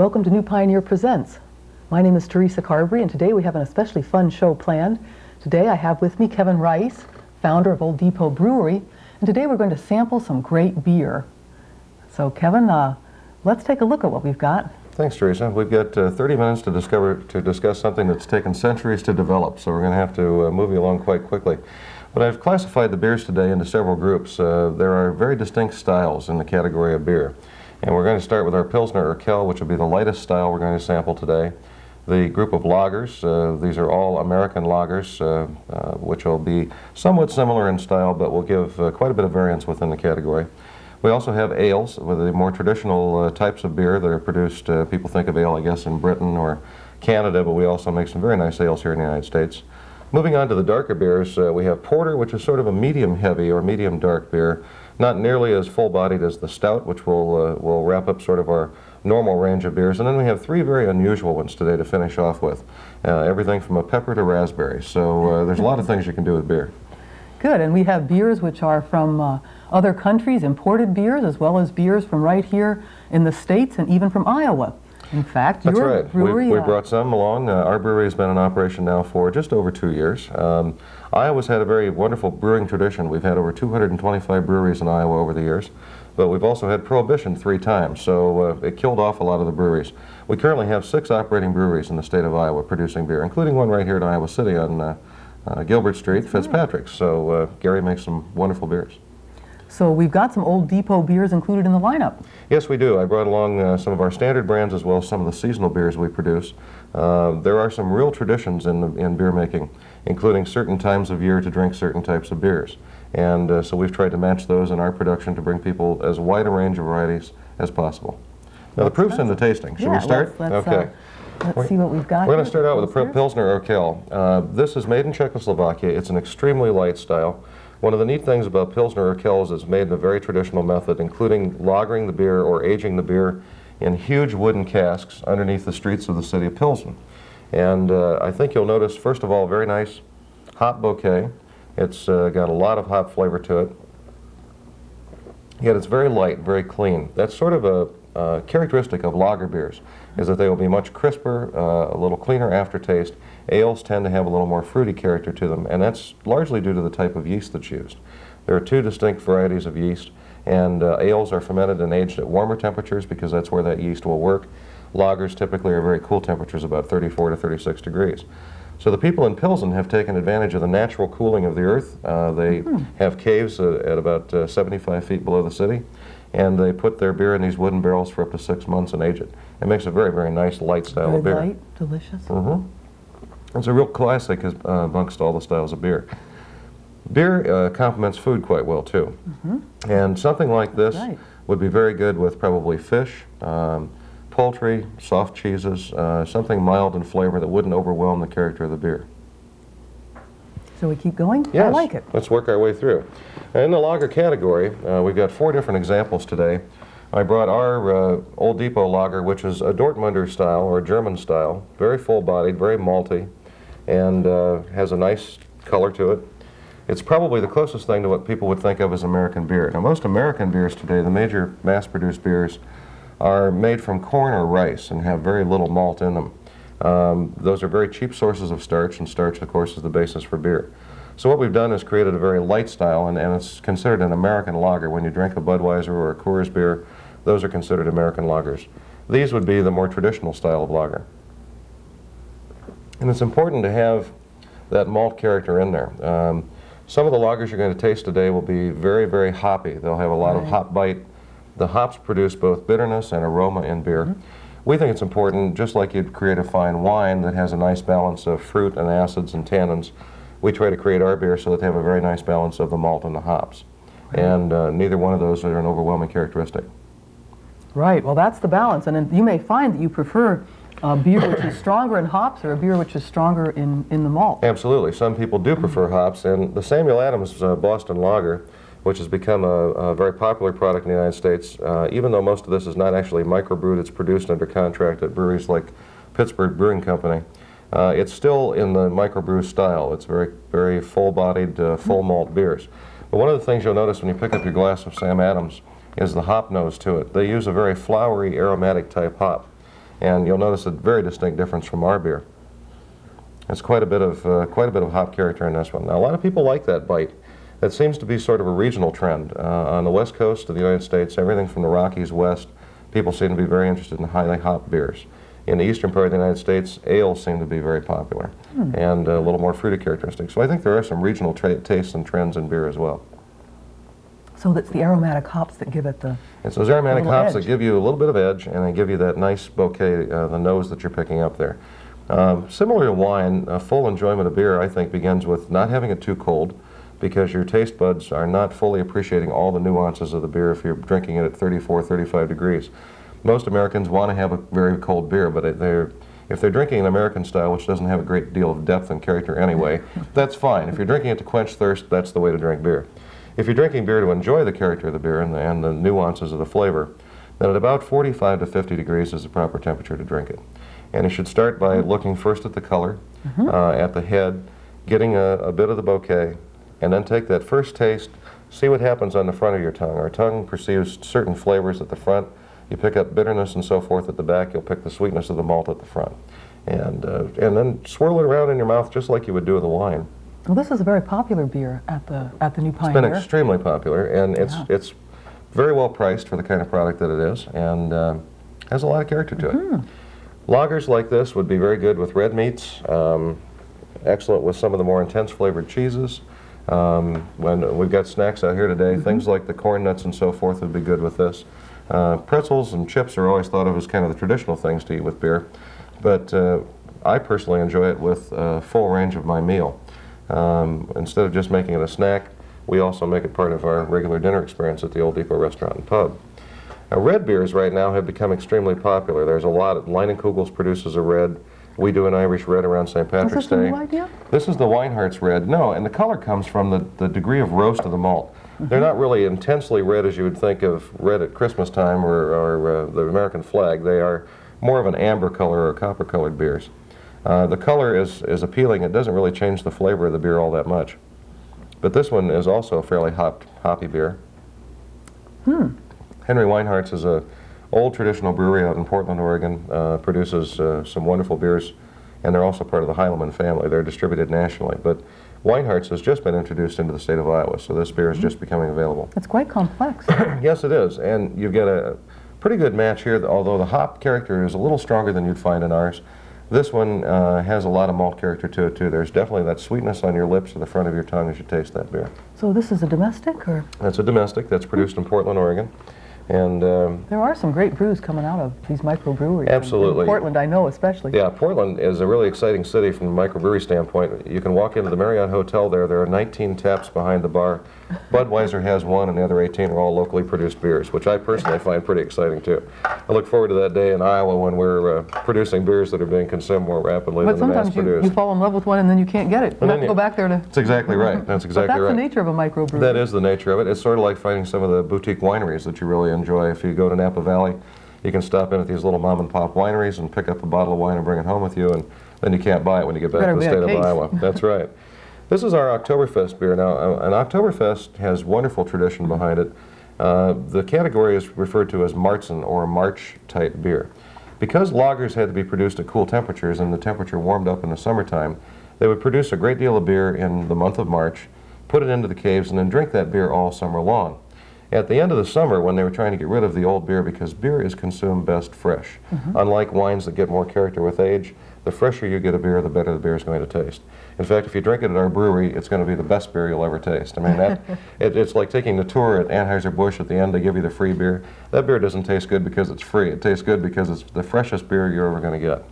Welcome to New Pioneer Presents. My name is Theresa Carbrey, and today we have an especially fun show planned. Today I have with me Kevin Rice, founder of Old Depot Brewery, and today we're going to sample some great beer. So Kevin, let's take a look at what we've got. Thanks, Theresa. We've got 30 minutes to discuss something that's taken centuries to develop, so we're going to have to move you along quite quickly. But I've classified the beers today into several groups. There are very distinct styles in the category of beer. And we're going to start with our Pilsner Urquell, which will be the lightest style we're going to sample today. The group of lagers, these are all American lagers, which will be somewhat similar in style, but will give quite a bit of variance within the category. We also have ales, with the more traditional types of beer that are produced. People think of ale, I guess, in Britain or Canada, but we also make some very nice ales here in the United States. Moving on to the darker beers, we have porter, which is sort of a medium heavy or medium dark beer. Not nearly as full-bodied as the stout, which will wrap up sort of our normal range of beers. And then we have three very unusual ones today to finish off with. Everything from a pepper to raspberry. So there's a lot of things you can do with beer. Good, and we have beers which are from other countries, imported beers, as well as beers from right here in the States and even from Iowa. In fact, that's your right. brewery... We brought some along. Our brewery has been in operation now for just over 2 years. Iowa's had a very wonderful brewing tradition. We've had over 225 breweries in Iowa over the years, but we've also had Prohibition 3 times, so it killed off a lot of the breweries. We currently have 6 operating breweries in the state of Iowa producing beer, including one right here in Iowa City on Gilbert Street, Fitzpatrick's. So Gary makes some wonderful beers. So we've got some Old Depot beers included in the lineup. Yes, we do. I brought along some of our standard brands as well as some of the seasonal beers we produce. There are some real traditions in beer making, including certain times of year to drink certain types of beers. And so we've tried to match those in our production to bring people as wide a range of varieties as possible. Now the proof's in the tasting. Should we start? Let's see what we've got. We're going to start out with the Pilsner Urquell. This is made in Czechoslovakia. It's an extremely light style. One of the neat things about Pilsner Urquell is it's made in a very traditional method, including lagering the beer or aging the beer in huge wooden casks underneath the streets of the city of Pilsen. And I think you'll notice, first of all, a very nice hop bouquet. It's got a lot of hop flavor to it. Yet it's very light, very clean. That's sort of a characteristic of lager beers, is that they will be much crisper, a little cleaner aftertaste. Ales tend to have a little more fruity character to them, and that's largely due to the type of yeast that's used. There are 2 distinct varieties of yeast, and ales are fermented and aged at warmer temperatures because that's where that yeast will work. Lagers typically are very cool temperatures, about 34 to 36 degrees. So the people in Pilsen have taken advantage of the natural cooling of the earth. They have caves at about 75 feet below the city, and they put their beer in these wooden barrels for up to 6 months and age it. It makes a very, very nice light style of beer. Very light, delicious. It's a real classic amongst all the styles of beer. Beer complements food quite well too. And something like this would be very good with probably fish, poultry, soft cheeses, something mild in flavor that wouldn't overwhelm the character of the beer. So we keep going? Yes. I like it. Let's work our way through. In the lager category, we've got 4 different examples today. I brought our Old Depot lager, which is a Dortmunder style or a German style, very full-bodied, very malty, and has a nice color to it. It's probably the closest thing to what people would think of as American beer. Now, most American beers today, the major mass-produced beers, are made from corn or rice and have very little malt in them. Those are very cheap sources of starch, and starch, of course, is the basis for beer. So what we've done is created a very light style, and it's considered an American lager. When you drink a Budweiser or a Coors beer, those are considered American lagers. These would be the more traditional style of lager. And it's important to have that malt character in there. Some of the lagers you're going to taste today will be very, very hoppy. They'll have a lot of hop bite. The hops produce both bitterness and aroma in beer. We think it's important, just like you'd create a fine wine that has a nice balance of fruit and acids and tannins, we try to create our beer so that they have a very nice balance of the malt and the hops. And neither one of those are an overwhelming characteristic. Right, well that's the balance, and then you may find that you prefer a beer which is stronger in hops or a beer which is stronger in the malt. Absolutely, some people do prefer hops, and the Samuel Adams Boston Lager, which has become a very popular product in the United States, even though most of this is not actually microbrewed, it's produced under contract at breweries like Pittsburgh Brewing Company. It's still in the microbrew style. It's very, very full-bodied, full malt beers. But one of the things you'll notice when you pick up your glass of Sam Adams is the hop nose to it. They use a very flowery, aromatic type hop. And you'll notice a very distinct difference from our beer. There's quite a bit of hop character in this one. Now, a lot of people like that bite. That seems to be sort of a regional trend. On the west coast of the United States, everything from the Rockies west, people seem to be very interested in highly hopped beers. In the eastern part of the United States, ales seem to be very popular and a little more fruity characteristics. So I think there are some regional tastes and trends in beer as well. So that's the aromatic hops that give it the It's those aromatic hops edge. that give you a little bit of edge, and they give you that nice bouquet, the nose that you're picking up there. Similar to wine, a full enjoyment of beer, I think, begins with not having it too cold, because your taste buds are not fully appreciating all the nuances of the beer if you're drinking it at 34, 35 degrees. Most Americans want to have a very cold beer, but if they're drinking an American style, which doesn't have a great deal of depth and character anyway, that's fine. If you're drinking it to quench thirst, that's the way to drink beer. If you're drinking beer to enjoy the character of the beer and the nuances of the flavor, then at about 45 to 50 degrees is the proper temperature to drink it. And you should start by looking first at the color, at the head, getting a bit of the bouquet, and then take that first taste, see what happens on the front of your tongue. Our tongue perceives certain flavors at the front. You pick up bitterness and so forth at the back. You'll pick the sweetness of the malt at the front. And then swirl it around in your mouth just like you would do with a wine. Well, this is a very popular beer at the New Pioneer. It's been extremely popular, and it's very well priced for the kind of product that it is, and has a lot of character to it. Lagers like this would be very good with red meats, excellent with some of the more intense flavored cheeses. When we've got snacks out here today, things like the corn nuts and so forth would be good with this. Pretzels and chips are always thought of as kind of the traditional things to eat with beer, but I personally enjoy it with a full range of my meal. Instead of just making it a snack, we also make it part of our regular dinner experience at the Old Depot Restaurant and Pub. Red beers right now have become extremely popular. There's a lot. Leinenkugels produces a red. We do an Irish red around St. Patrick's Day. Is this a new idea? This is the Weinhardt's red. No, and the color comes from the degree of roast of the malt. They're not really intensely red as you would think of red at Christmas time or the American flag. They are more of an amber color or copper colored beers. The color is appealing. It doesn't really change the flavor of the beer all that much. But this one is also a fairly hoppy beer. Henry Weinhardt's is a old traditional brewery out in Portland, Oregon. Produces some wonderful beers, and they're also part of the Heilemann family. They're distributed nationally. But Weinhardt's has just been introduced into the state of Iowa, so this beer is just becoming available. It's quite complex. Yes, it is, and you've got a pretty good match here, although the hop character is a little stronger than you'd find in ours. This one has a lot of malt character to it, too. There's definitely that sweetness on your lips or the front of your tongue as you taste that beer. So this is a domestic, or? That's a domestic that's produced in Portland, Oregon. And there are some great brews coming out of these microbreweries. Absolutely. In Portland, I know, especially. Yeah, Portland is a really exciting city from a microbrewery standpoint. You can walk into the Marriott Hotel there. There are 19 taps behind the bar. Budweiser has one, and the other 18 are all locally produced beers, which I personally find pretty exciting, too. I look forward to that day in Iowa when we're producing beers that are being consumed more rapidly But than the mass sometimes produced. you fall in love with one and then you can't get it. You have to go back there to... That's exactly right. That's exactly But that's right. the nature of a microbrewery. That is the nature of it. It's sort of like finding some of the boutique wineries that you really enjoy. If you go to Napa Valley, you can stop in at these little mom-and-pop wineries and pick up a bottle of wine and bring it home with you, and then you can't buy it when you get back to the state of Iowa. That's right. This is our Oktoberfest beer. Now, an Oktoberfest has wonderful tradition behind it. The category is referred to as Marzen, or March-type beer. Because lagers had to be produced at cool temperatures and the temperature warmed up in the summertime, they would produce a great deal of beer in the month of March, put it into the caves, and then drink that beer all summer long. At the end of the summer, when they were trying to get rid of the old beer, because beer is consumed best fresh. Unlike wines that get more character with age, the fresher you get a beer, the better the beer is going to taste. In fact, if you drink it at our brewery, it's going to be the best beer you'll ever taste. I mean, it's like taking the tour at Anheuser-Busch at the end. They give you the free beer. That beer doesn't taste good because it's free. It tastes good because it's the freshest beer you're ever going to get.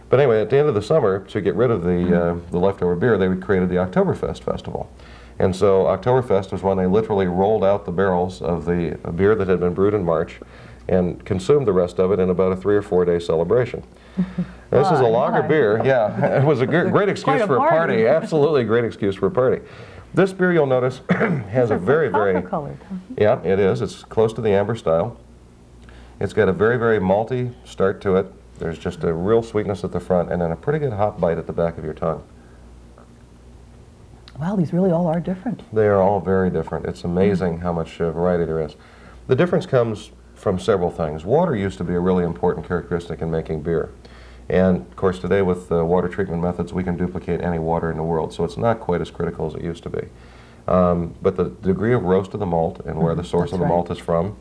But anyway, at the end of the summer, to get rid of the leftover beer, they created the Oktoberfest Festival. And so Oktoberfest was when they literally rolled out the barrels of the beer that had been brewed in March and consumed the rest of it in about a 3 or 4 day celebration. This is a lager beer. Yeah, it was a great excuse for a party. Absolutely a great excuse for a party. This beer, you'll notice, has a very, very... colored. Yeah, it is. It's close to the amber style. It's got a very, very malty start to it. There's just a real sweetness at the front and then a pretty good hop bite at the back of your tongue. Wow, these really all are different. They are all very different. It's amazing how much variety there is. The difference comes from several things. Water used to be a really important characteristic in making beer. And of course today with water treatment methods we can duplicate any water in the world, so it's not quite as critical as it used to be. But the degree of roast of the malt and where the source of the malt is from,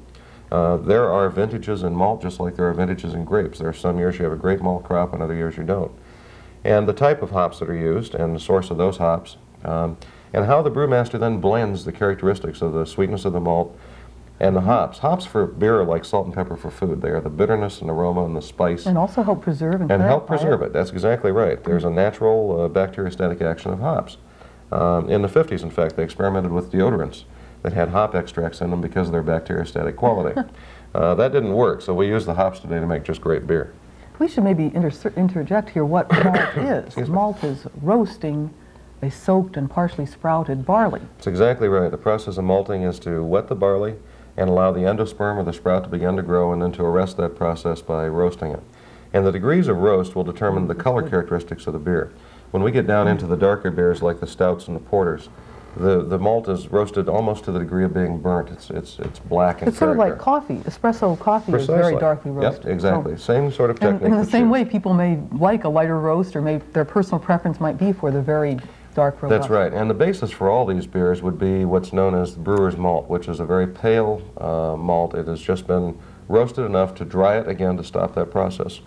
there are vintages in malt just like there are vintages in grapes. There are some years you have a great malt crop and other years you don't. And the type of hops that are used and the source of those hops, and how the brewmaster then blends the characteristics of the sweetness of the malt and the hops. Hops for beer are like salt and pepper for food. They are the bitterness and aroma and the spice. And also help preserve and help preserve it. That's exactly right. There's a natural bacteriostatic action of hops. In the 50s, in fact, they experimented with deodorants that had hop extracts in them because of their bacteriostatic quality. That didn't work, so we use the hops today to make just great beer. We should maybe interject here what malt is. Malt is roasting a soaked and partially sprouted barley. That's exactly right. The process of malting is to wet the barley and allow the endosperm of the sprout to begin to grow, and then to arrest that process by roasting it. And the degrees of roast will determine the color characteristics of the beer. When we get down into the darker beers like the stouts and the porters, the malt is roasted almost to the degree of being burnt. It's black in character. It's sort of like coffee. Espresso coffee is very darkly roasted. Yep, exactly. Same sort of technique. And in the same way, people may like a lighter roast, or their personal preference might be for the very dark robust. That's right. And the basis for all these beers would be what's known as the brewer's malt, which is a very pale malt. It has just been roasted enough to dry it again to stop that process,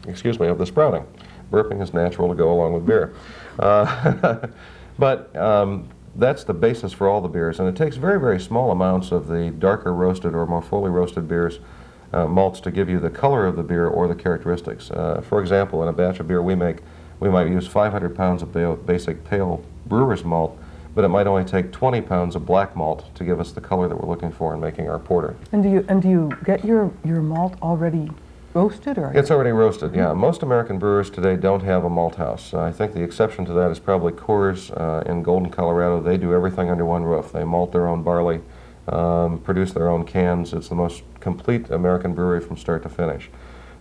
of the sprouting. Burping is natural to go along with beer. But that's the basis for all the beers, and it takes very, very small amounts of the darker roasted or more fully roasted beers, malts, to give you the color of the beer or the characteristics. For example, in a batch of beer we make, we might use 500 pounds of basic pale brewer's malt, but it might only take 20 pounds of black malt to give us the color that we're looking for in making our porter. And do you get your malt already roasted, or? It's already roasted, yeah. Most American brewers today don't have a malt house. I think the exception to that is probably Coors in Golden, Colorado. They do everything under one roof. They malt their own barley, produce their own cans. It's the most complete American brewery from start to finish.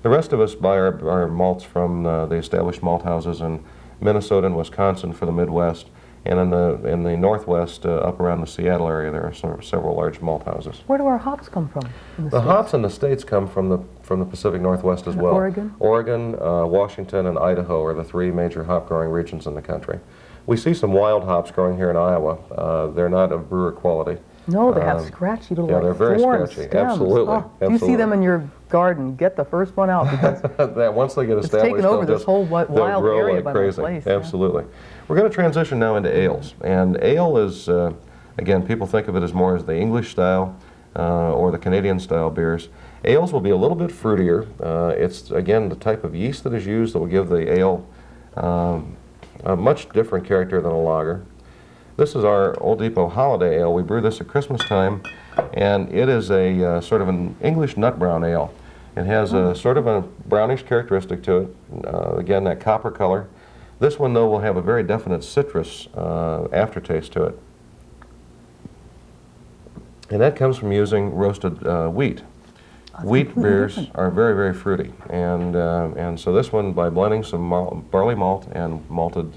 The rest of us buy our malts from the established malt houses in Minnesota and Wisconsin for the Midwest, and in the Northwest, up around the Seattle area, there are several large malt houses. Where do our hops come from in the The States? hops in the States come from the Pacific Northwest as well. Oregon? Oregon, Washington, and Idaho are the three major hop growing regions in the country. We see some wild hops growing here in Iowa. They're not of brewer quality. No, they have scratchy little they're very thorn scratchy. stems. Absolutely. Oh, if you see them in your garden, get the first one out, because that once they get it's established, taken over this whole they'll wild grow area like by crazy. my place. Absolutely. We're going to transition now into ales, and ale is, again, people think of it as more as the English style or the Canadian style beers. Ales will be a little bit fruitier. It's, again, the type of yeast that is used that will give the ale a much different character than a lager. This is our Old Depot Holiday Ale. We brew this at Christmas time, and it is a sort of an English nut brown ale. It has a sort of a brownish characteristic to it, again, that copper color. This one, though, will have a very definite citrus aftertaste to it. And that comes from using roasted wheat. Wheat beers are very, very fruity, and so this one, by blending some barley malt and malted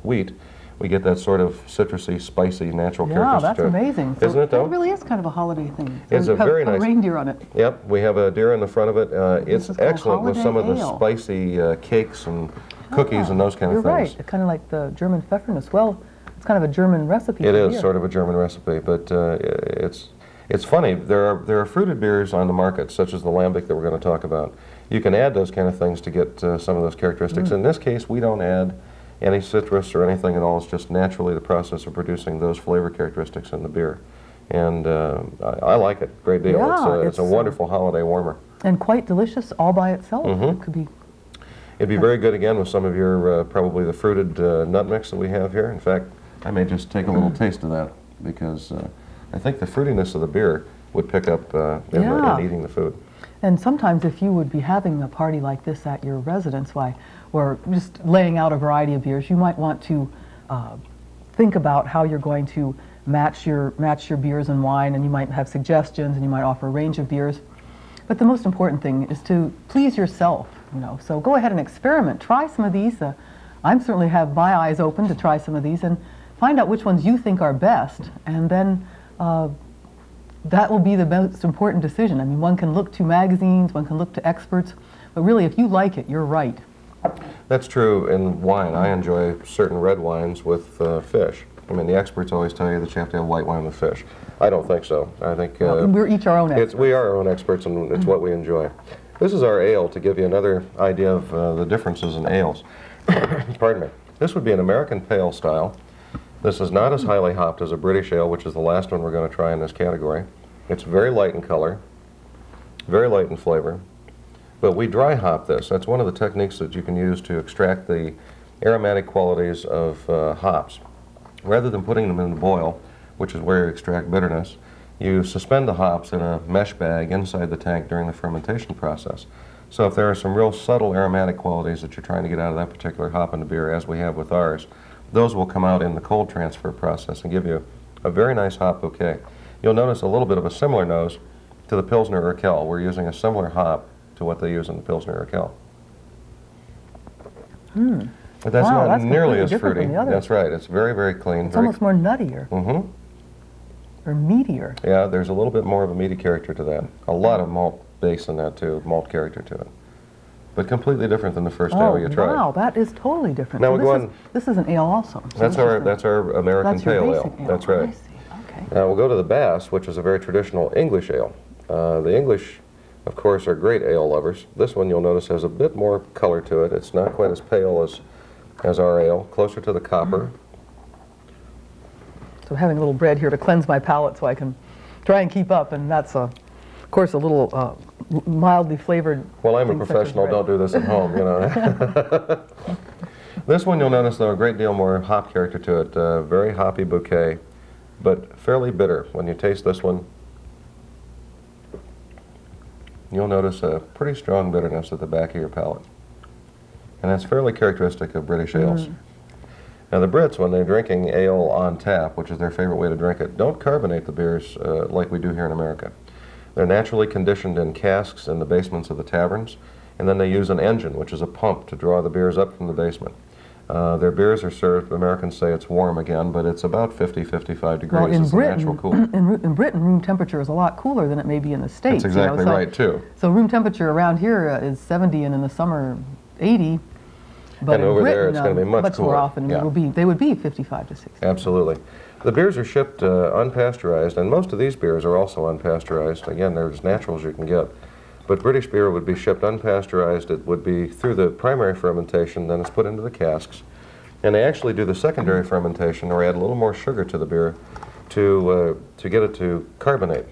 wheat, we get that sort of citrusy, spicy, natural characteristic. Yeah, that's amazing. So isn't it, though? It really is kind of a holiday thing. It's So a very have nice a reindeer on it. Yep, we have a deer in the front of it. It's is called excellent with some of the holiday ale. spicy cakes and cookies and those kind of You're things. right. Kind of like the German Pfeffernuss. Well, it's kind of a German recipe. It for is beer. sort of a German recipe, but it's funny. There are fruited beers on the market, such as the lambic that we're going to talk about. You can add those kind of things to get some of those characteristics. In this case, we don't add any citrus or anything at all. It's just naturally the process of producing those flavor characteristics in the beer. And I like it a great deal. Yeah, it's a wonderful holiday warmer. And quite delicious all by itself. It could be. It'd be very good again with some of your, probably the fruited nut mix that we have here. In fact, I may just take a little taste of that, because I think the fruitiness of the beer would pick up in eating the food. And sometimes if you would be having a party like this at your residence, or just laying out a variety of beers, you might want to think about how you're going to match your beers and wine, and you might have suggestions, and you might offer a range of beers. But the most important thing is to please yourself, So go ahead and experiment. Try some of these. I certainly have my eyes open to try some of these, and find out which ones you think are best, and then that will be the most important decision. I mean, one can look to magazines, one can look to experts, but really, if you like it, you're right. That's true in wine. I enjoy certain red wines with fish. I mean, the experts always tell you that you have to have white wine with fish. I don't think so. I think Well, we're each our own experts. we are our own experts, and it's what we enjoy. This is our ale to give you another idea of the differences in ales. Pardon me. This would be an American pale style. This is not as highly hopped as a British ale, which is the last one we're going to try in this category. It's very light in color, very light in flavor. But we dry hop this. That's one of the techniques that you can use to extract the aromatic qualities of hops. Rather than putting them in the boil, which is where you extract bitterness, you suspend the hops in a mesh bag inside the tank during the fermentation process. So if there are some real subtle aromatic qualities that you're trying to get out of that particular hop in the beer, as we have with ours, those will come out in the cold transfer process and give you a very nice hop bouquet. You'll notice a little bit of a similar nose to the Pilsner Urquell. We're using a similar hop to what they use in the Pilsner Urquell. But that's Wow, not that's nearly completely as different fruity. from the others. That's right. It's very, very clean. It's almost more nuttier or meatier. Yeah, there's a little bit more of a meaty character to that. A lot of malt base in that too, malt character to it. But completely different than the first ale you tried. Wow, that is totally different. Now So we'll go on. this is an ale also. So That's our American that's your pale basic ale. That's I right. see. Okay. Now we'll go to the Bass, which is a very traditional English ale. The English, of course, are great ale lovers. This one you'll notice has a bit more color to it. It's not quite as pale as our ale, closer to the copper. So having a little bread here to cleanse my palate so I can try and keep up, and that's, of course, a little mildly flavored. Well, I'm a things such as professional. bread. Don't do this at home, you know. This one you'll notice, though, a great deal more hop character to it. Very hoppy bouquet, but fairly bitter. When you taste this one, you'll notice a pretty strong bitterness at the back of your palate. And that's fairly characteristic of British ales. Now the Brits, when they're drinking ale on tap, which is their favorite way to drink it, don't carbonate the beers like we do here in America. They're naturally conditioned in casks in the basements of the taverns, and then they use an engine, which is a pump, to draw the beers up from the basement. Their beers are served, Americans say it's warm again, but it's about 50, 55 degrees. Well, in It's the natural Britain, cool. in Britain, room temperature is a lot cooler than it may be in the States. That's exactly so, right, too. So room temperature around here is 70, and in the summer 80. But And in over Britain, there, it's gonna be much more cooler. often. Yeah. They would be 55 to 60. Absolutely. The beers are shipped unpasteurized, and most of these beers are also unpasteurized. Again, they're as natural as you can get. But British beer would be shipped unpasteurized. It would be through the primary fermentation, then it's put into the casks. And they actually do the secondary fermentation, or add a little more sugar to the beer to get it to carbonate.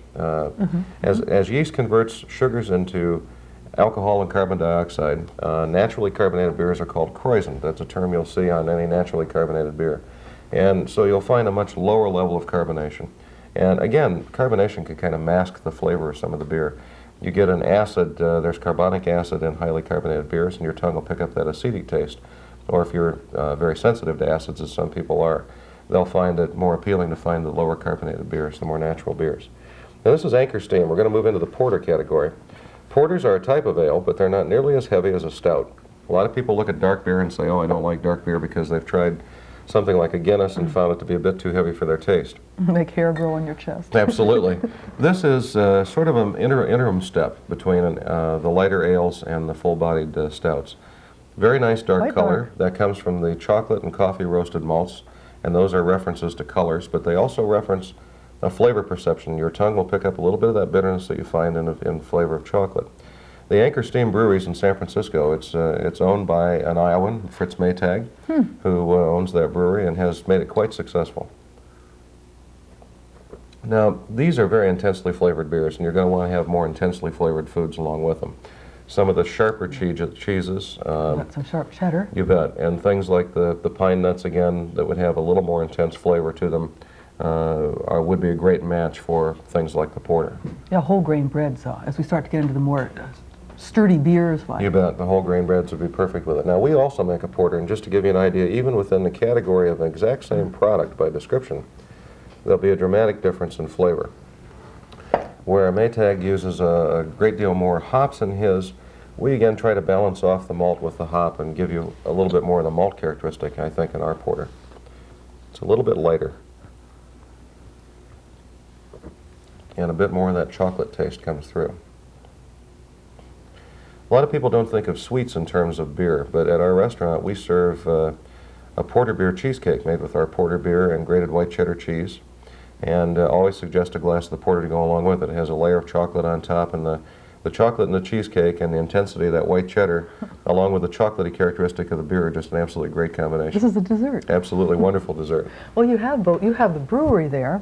As yeast converts sugars into alcohol and carbon dioxide, naturally carbonated beers are called krausen. That's a term you'll see on any naturally carbonated beer. And so you'll find a much lower level of carbonation. And again, carbonation can kind of mask the flavor of some of the beer. You get an acid, there's carbonic acid in highly carbonated beers, and your tongue will pick up that acidic taste. Or if you're very sensitive to acids, as some people are, they'll find it more appealing to find the lower carbonated beers, the more natural beers. Now this is Anchor Steam. We're going to move into the porter category. Porters are a type of ale, but they're not nearly as heavy as a stout. A lot of people look at dark beer and say, oh, I don't like dark beer, because they've tried something like a Guinness and found it to be a bit too heavy for their taste. Make hair grow on your chest. Absolutely. This is sort of an interim step between the lighter ales and the full-bodied stouts. Very nice dark Light color. dark. That comes from the chocolate and coffee roasted malts, and those are references to colors, but they also reference a flavor perception. Your tongue will pick up a little bit of that bitterness that you find in flavor of chocolate. The Anchor Steam Brewery's in San Francisco. It's owned by an Iowan, Fritz Maytag, who owns that brewery and has made it quite successful. Now, these are very intensely flavored beers, and you're going to want to have more intensely flavored foods along with them. Some of the sharper cheeses. Got some sharp cheddar. You bet. And things like the pine nuts, again, that would have a little more intense flavor to them, would be a great match for things like the porter. Yeah, whole grain breads, as we start to get into the more sturdy beers. Like You bet. The whole grain breads would be perfect with it. Now, we also make a porter, and just to give you an idea, even within the category of the exact same product by description, there'll be a dramatic difference in flavor. Where Maytag uses a great deal more hops in his, we again try to balance off the malt with the hop and give you a little bit more of the malt characteristic, I think, in our porter. It's a little bit lighter. and a bit more of that chocolate taste comes through. A lot of people don't think of sweets in terms of beer, but at our restaurant we serve a porter beer cheesecake made with our porter beer and grated white cheddar cheese, and always suggest a glass of the porter to go along with it. It has a layer of chocolate on top, and the chocolate in the cheesecake and the intensity of that white cheddar, along with the chocolatey characteristic of the beer, are just an absolutely great combination. This is a dessert. Absolutely wonderful dessert. Well, you have both. You have the brewery there,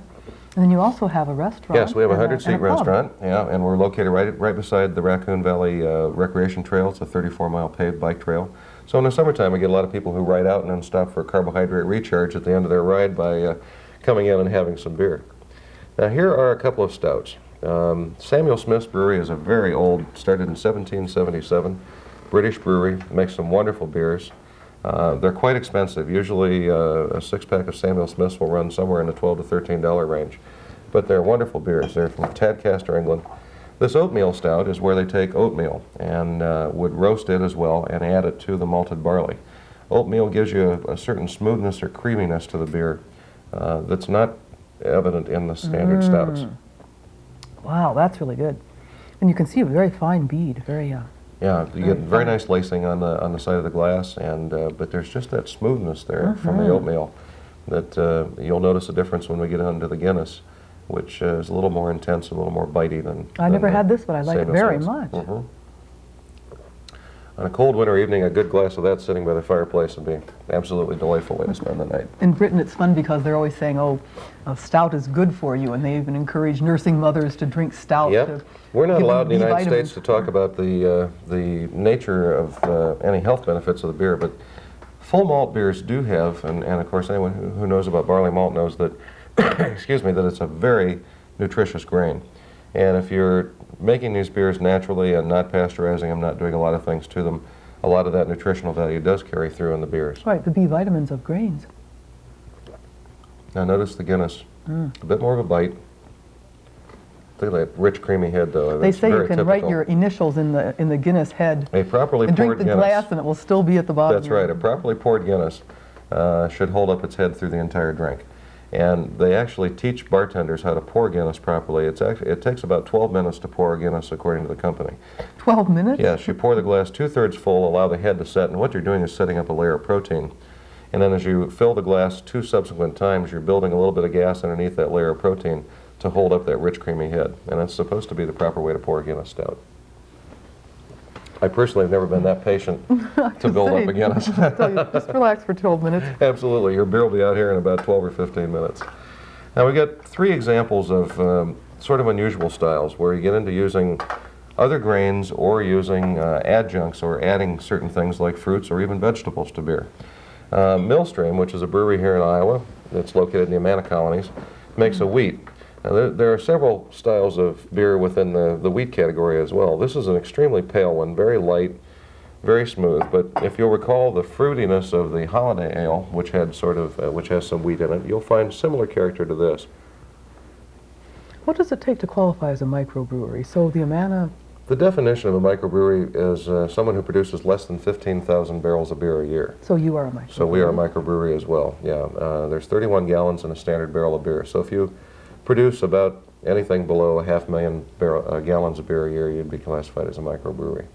and then you also have a restaurant. Yes, we have a and 100-seat and a pub. restaurant, yeah, and we're located right beside the Raccoon Valley Recreation Trail. It's a 34-mile paved bike trail. So in the summertime, we get a lot of people who ride out and then stop for a carbohydrate recharge at the end of their ride by coming in and having some beer. Now, here are a couple of stouts. Samuel Smith's Brewery is a very old, started in 1777, British brewery, makes some wonderful beers. They're quite expensive. Usually a six-pack of Samuel Smith's will run somewhere in the $12 to $13 range. But they're wonderful beers. They're from Tadcaster, England. This oatmeal stout is where they take oatmeal and would roast it as well and add it to the malted barley. Oatmeal gives you a certain smoothness or creaminess to the beer that's not evident in the standard stouts. Wow, that's really good. And you can see a very fine bead, very Yeah, you get very nice lacing on the side of the glass, and but there's just that smoothness there from the oatmeal that you'll notice a difference when we get onto the Guinness, which is a little more intense, a little more bitey than. I never had this, but I like it Samuel very Smith's. much. On a cold winter evening, a good glass of that sitting by the fireplace would be absolutely delightful way to spend the night. In Britain, it's fun because they're always saying, "Oh, stout is good for you," and they even encourage nursing mothers to drink stout. Yep. We're not give allowed in the them B United vitamins. States to talk about the nature of any health benefits of the beer, but full malt beers do have, and of course anyone who knows about barley malt knows that, excuse me, that it's a very nutritious grain. And if you're making these beers naturally and not pasteurizing them, not doing a lot of things to them, a lot of that nutritional value does carry through in the beers. Right, the B vitamins of grains. Now notice the Guinness, a bit more of a bite. Look at that rich, creamy head, though. They That's say you very can typical. write your initials in the Guinness head A properly and drink poured the Guinness. glass, and it will still be at the bottom. That's right. A properly poured Guinness should hold up its head through the entire drink. And they actually teach bartenders how to pour Guinness properly. It takes about 12 minutes to pour a Guinness, according to the company. 12 minutes? Yes, you pour the glass 2/3 full, allow the head to set, and what you're doing is setting up a layer of protein. And then as you fill the glass 2 subsequent times, you're building a little bit of gas underneath that layer of protein to hold up that rich, creamy head. And that's supposed to be the proper way to pour a Guinness stout. I personally have never been that patient to build up a Guinness. So you just relax for 12 minutes. Absolutely. Your beer will be out here in about 12 or 15 minutes. Now, we got 3 examples of sort of unusual styles where you get into using other grains or using adjuncts or adding certain things like fruits or even vegetables to beer. Millstream, which is a brewery here in Iowa that's located in the Amana colonies, makes a wheat. Now, there are several styles of beer within the wheat category as well. This is an extremely pale one, very light, very smooth. But if you'll recall the fruitiness of the Holiday Ale, which has some wheat in it, you'll find similar character to this. What does it take to qualify as a microbrewery? So the Amana, The definition of a microbrewery is someone who produces less than 15,000 barrels of beer a year. so you are a microbrewery. So we are a microbrewery as well. Yeah, there's 31 gallons in a standard barrel of beer. So if you produce about anything below 500,000 gallons of beer a year, you'd be classified as a microbrewery.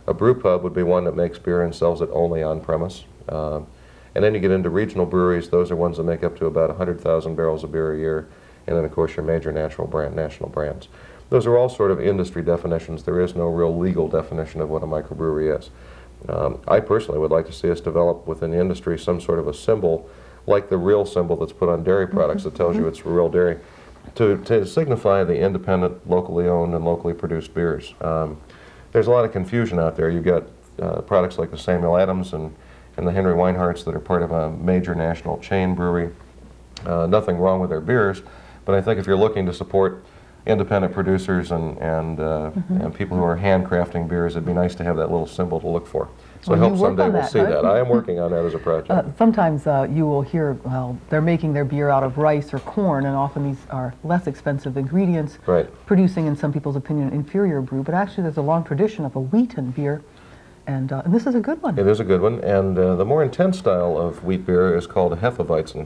A brew pub would be one that makes beer and sells it only on premise. And then you get into regional breweries. Those are ones that make up to about 100,000 barrels of beer a year. And then, of course, your major national brands. Those are all sort of industry definitions. There is no real legal definition of what a microbrewery is. I personally would like to see us develop within the industry some sort of a symbol, like the real symbol that's put on dairy products that tells you it's real dairy, to signify the independent, locally owned, and locally produced beers. There's a lot of confusion out there. You've got products like the Samuel Adams and the Henry Weinhardts that are part of a major national chain brewery. Nothing wrong with their beers, but I think if you're looking to support independent producers and people who are handcrafting beers, it'd be nice to have that little symbol to look for. So I Well, hope you work someday on we'll that, see right? that. I am working on that as a project. Sometimes you will hear, well, they're making their beer out of rice or corn, and often these are less expensive ingredients, Right. producing, in some people's opinion, an inferior brew. But actually, there's a long tradition of a wheaten beer, and this is a good one. It is a good one, and the more intense style of wheat beer is called a Hefeweizen.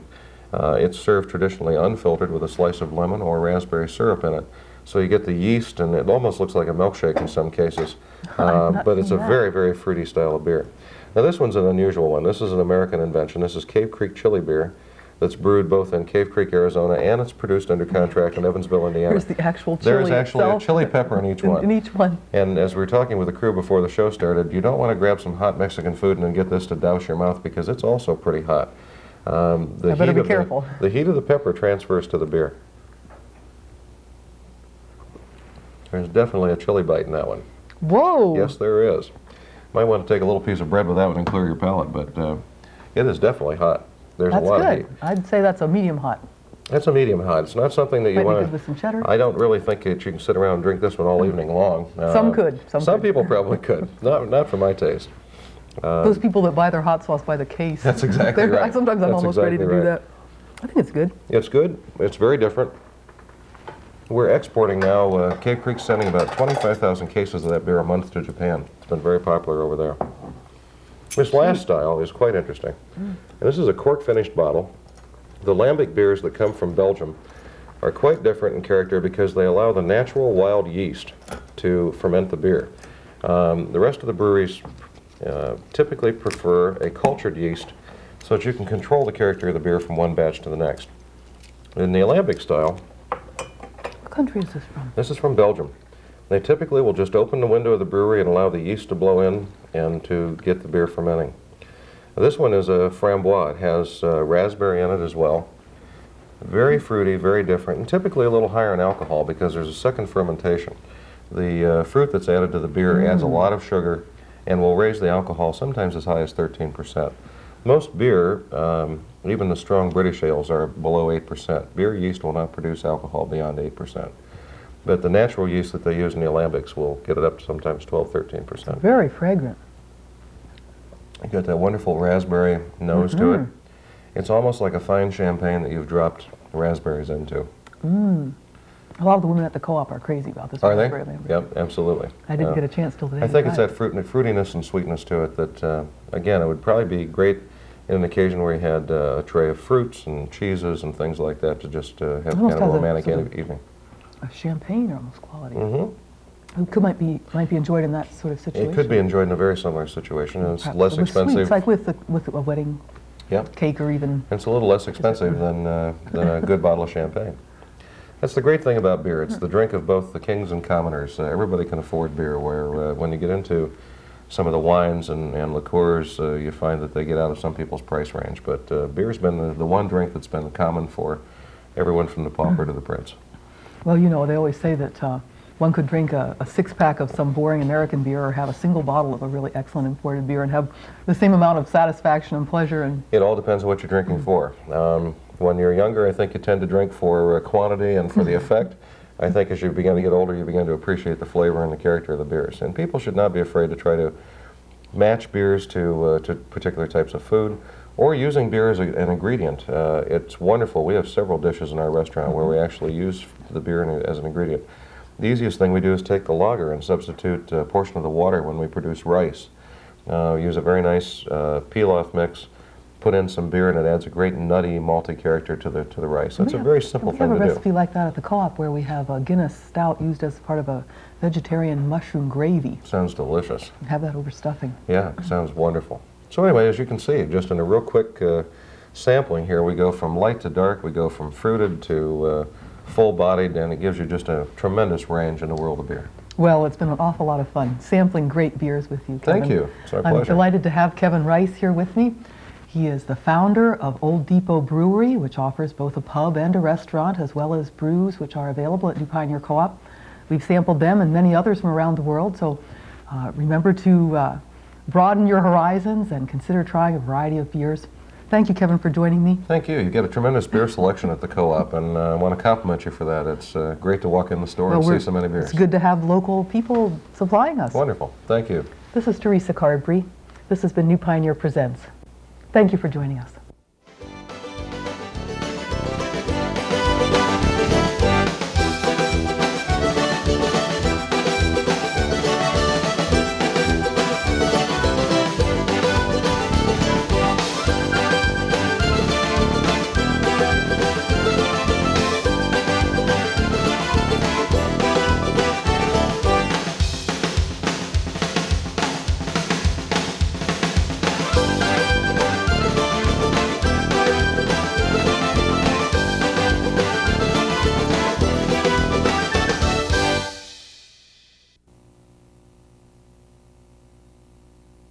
It's served traditionally unfiltered with a slice of lemon or raspberry syrup in it. So you get the yeast, and it almost looks like a milkshake in some cases. But it's a very, very fruity style of beer. Now this one's an unusual one. This is an American invention. This is Cave Creek Chili Beer that's brewed both in Cave Creek, Arizona, and it's produced under contract in Evansville, Indiana. Here's the actual chili There is actually itself. a chili pepper in each one. In each one. And as we were talking with the crew before the show started, you don't want to grab some hot Mexican food and then get this to douse your mouth because it's also pretty hot. I better be careful. The heat of the pepper transfers to the beer. There's definitely a chili bite in that one. Whoa! Yes, there is. Might want to take a little piece of bread with that one and clear your palate, but it is definitely hot. There's That's a lot good. of heat. I'd say that's a medium hot. That's a medium hot. It's not something that you Might be want good with some cheddar. I don't really think that you can sit around and drink this one all evening long. Some could. Some could. people probably could. Not for my taste. Those people that buy their hot sauce by the case. That's exactly right. Sometimes I'm That's almost ready to exactly do right. that. I think it's good. It's good. It's very different. We're exporting now. Cave Creek's sending about 25,000 cases of that beer a month to Japan. It's been very popular over there. This last style is quite interesting. And this is a cork-finished bottle. The lambic beers that come from Belgium are quite different in character because they allow the natural wild yeast to ferment the beer. The rest of the breweries typically prefer a cultured yeast so that you can control the character of the beer from one batch to the next. In the alembic style, What country is this from? this is from Belgium. They typically will just open the window of the brewery and allow the yeast to blow in and to get the beer fermenting. Now, this one is a framboise. It has raspberry in it as well. Very fruity, very different, and typically a little higher in alcohol because there's a second fermentation. The fruit that's added to the beer adds a lot of sugar and will raise the alcohol sometimes as high as 13%. Most beer, even the strong British ales, are below 8%. Beer yeast will not produce alcohol beyond 8%. But the natural yeast that they use in the alembics will get it up to sometimes 12, 13%. Very fragrant. You got that wonderful raspberry nose to it. It's almost like a fine champagne that you've dropped raspberries into. A lot of the women at the co-op are crazy about this. Are they? raspberry lambic. Yep, absolutely. I didn't get a chance till today. I think to it's try that fruitiness and sweetness to it that, again, it would probably be great in an occasion where you had a tray of fruits and cheeses and things like that to just have kind Almost of a has a romantic sort of evening. A champagne almost quality. Mm-hmm. It might be enjoyed in that sort of situation. It could be enjoyed in a very similar situation. And it's Perhaps less with expensive. Sweets, like with a wedding Yep. cake or even. And it's a little less expensive than a good bottle of champagne. That's the great thing about beer. It's the drink of both the kings and commoners. Everybody can afford beer, where when you get into some of the wines and liqueurs, you find that they get out of some people's price range. But beer's been the one drink that's been common for everyone from the pauper to the prince. Well, you know, they always say that one could drink a six-pack of some boring American beer or have a single bottle of a really excellent imported beer and have the same amount of satisfaction and pleasure. And It all depends on what you're drinking for. When you're younger, I think you tend to drink for quantity and for the effect. I think as you begin to get older, you begin to appreciate the flavor and the character of the beers. And people should not be afraid to try to match beers to particular types of food or using beer as an ingredient. It's wonderful. We have several dishes in our restaurant where we actually use the beer as an ingredient. The easiest thing we do is take the lager and substitute a portion of the water when we produce rice. Use a very nice peel-off mix, put in some beer, and it adds a great nutty, malty character to the rice. It's a very simple we thing have to a do. recipe like that at the co-op where we have a Guinness stout used as part of a vegetarian mushroom gravy. Sounds delicious. Have that over stuffing. Yeah, it sounds wonderful. So anyway, as you can see, just in a real quick sampling here, we go from light to dark, we go from fruited to full-bodied, and it gives you just a tremendous range in the world of beer. Well, it's been an awful lot of fun sampling great beers with you, Kevin. Thank you. It's our I'm pleasure. delighted to have Kevin Rice here with me. He is the founder of Old Depot Brewery, which offers both a pub and a restaurant, as well as brews, which are available at New Pioneer Co-op. We've sampled them and many others from around the world, so remember to broaden your horizons and consider trying a variety of beers. Thank you, Kevin, for joining me. Thank you. You get a tremendous beer selection at the co-op, and I want to compliment you for that. It's great to walk in the store and see so many beers. It's good to have local people supplying us. Wonderful. Thank you. This is Theresa Carbrey. This has been New Pioneer Presents. Thank you for joining us.